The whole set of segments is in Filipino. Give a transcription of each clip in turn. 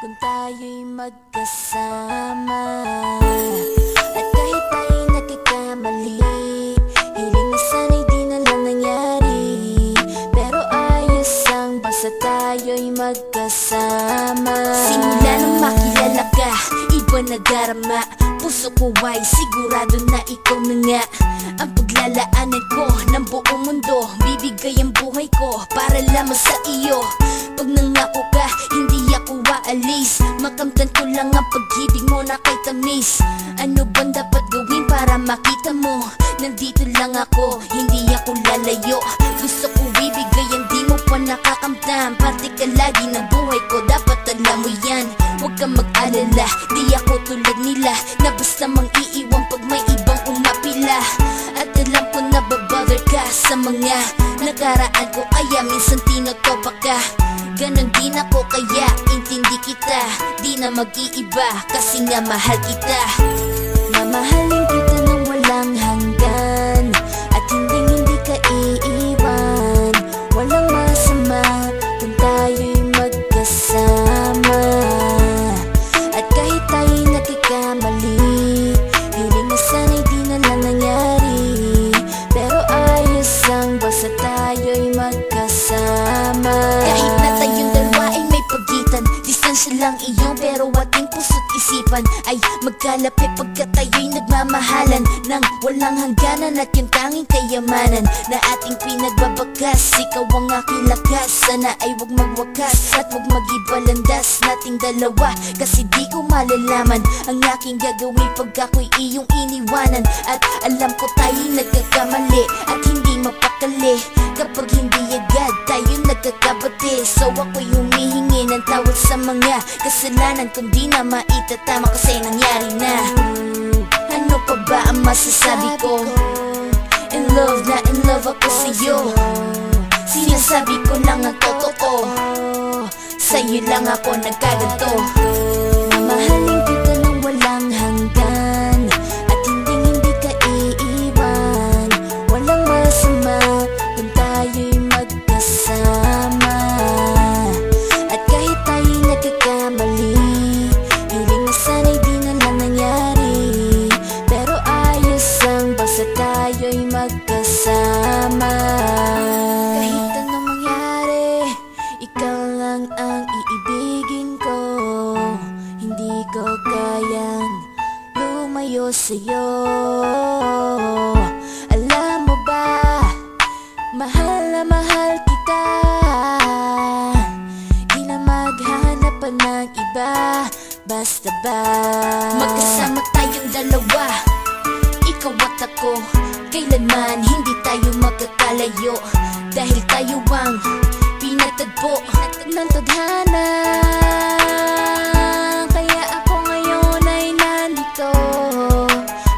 kung tayo'y magkasama. At kahit tayo'y nagkakamali, hiling na sana'y di na lang nangyari. Pero ayos ang basta tayo'y magkasama. Simula nang makilala ka, iba nadarama. Puso ko ay sigurado na ikaw na nga ang paglalaanan ko ng buong mundo. Bibigay ang buhay ko para lamang sa iyo. Pag nangako ka, hindi ako aalis. Makamtan ko lang ang pag-ibig mo na kay tamis. Ano bang dapat gawin para makita mo? Nandito lang ako, hindi ako lalayo. Gusto ko bibigay ang di mo pa nakakamtam. Parte ka lagi ng buhay ko, dapat alam mo yan. Huwag kang mag-alala, di ako tulad nila na basta mang iiwan pag may ibang umapila. At alam ko na babother ka sa mga nakaraan ko, kaya minsan tinotopa ka. Ganon din ako kaya intindi kita. Di na mag-iiba kasi nga mahal kita. Mamahalin kita ng walang hanggan, at hindi ka iiwan. Walang masama kung tayo'y magkasama. At kahit tayo'y nagkakamali, hiling na sana'y di na lang nangyari. Pero ayos ang basta tayo'y magkasama. Kahit na tayong dalawa ay may pagitan, distansya lang iyon pero ating puso't isipan ay magkalapit pagkat tayo'y nagmamahalan ng walang hangganan. At yung tanging kayamanan na ating pinagbabakas, ikaw ang aking lakas. Sana ay wag magwakas at wag mag-ibalandas nating dalawa, kasi di ko malalaman ang aking gagawin pag ako'y iyong iniwanan. At alam ko tayo'y nagkakamali at hindi mapakali kapag hindi agad tayo nagkakabati. So ako'y humihingi ng tawad sa mga kasalanan kung di na maitatama kasi nangyari na. Ano pa ba ang masasabi ko? In love na in love ako sa'yo. Sinasabi ko lang ang totoo, sa'yo lang ako nagkaganto. Mamahalin kita ng walang hanggan, at hindi ka iiwan. Walang masama kung tayo'y magkasama. At kahit tayo'y nagkakamali, hiling na sana'y di na lang nangyari. Pero ayos ang basta tayo'y magkasama. Kahit anong mangyari, ikaw lang ang iibigin ko. Hindi ko kayang lumayo sa'yo. Alam mo ba, mahal na mahal kita. Di na maghanap pa ng iba, basta ba magkasama tayong dalawa, ikaw at ako. Kailanman hindi tayo magkakalayo, dahil tayo ang pinatagpo ng tadhana. Kaya ako ngayon ay nandito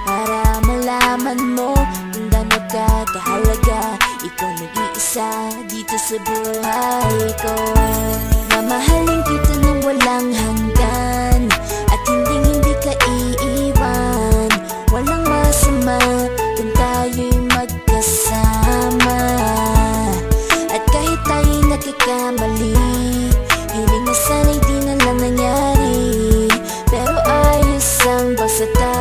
para malaman mo kung gaano ka kahalaga. Ikaw nag-iisa dito sa buhay ko. Mamahalin kita ng walang hanggan, at hindi ka iiwan. Walang masama kung tayo'y magkasama. At kahit tayo'y nagkakamali, hiling na sana'y di na lang nangyari. Pero ayos ang basta tayo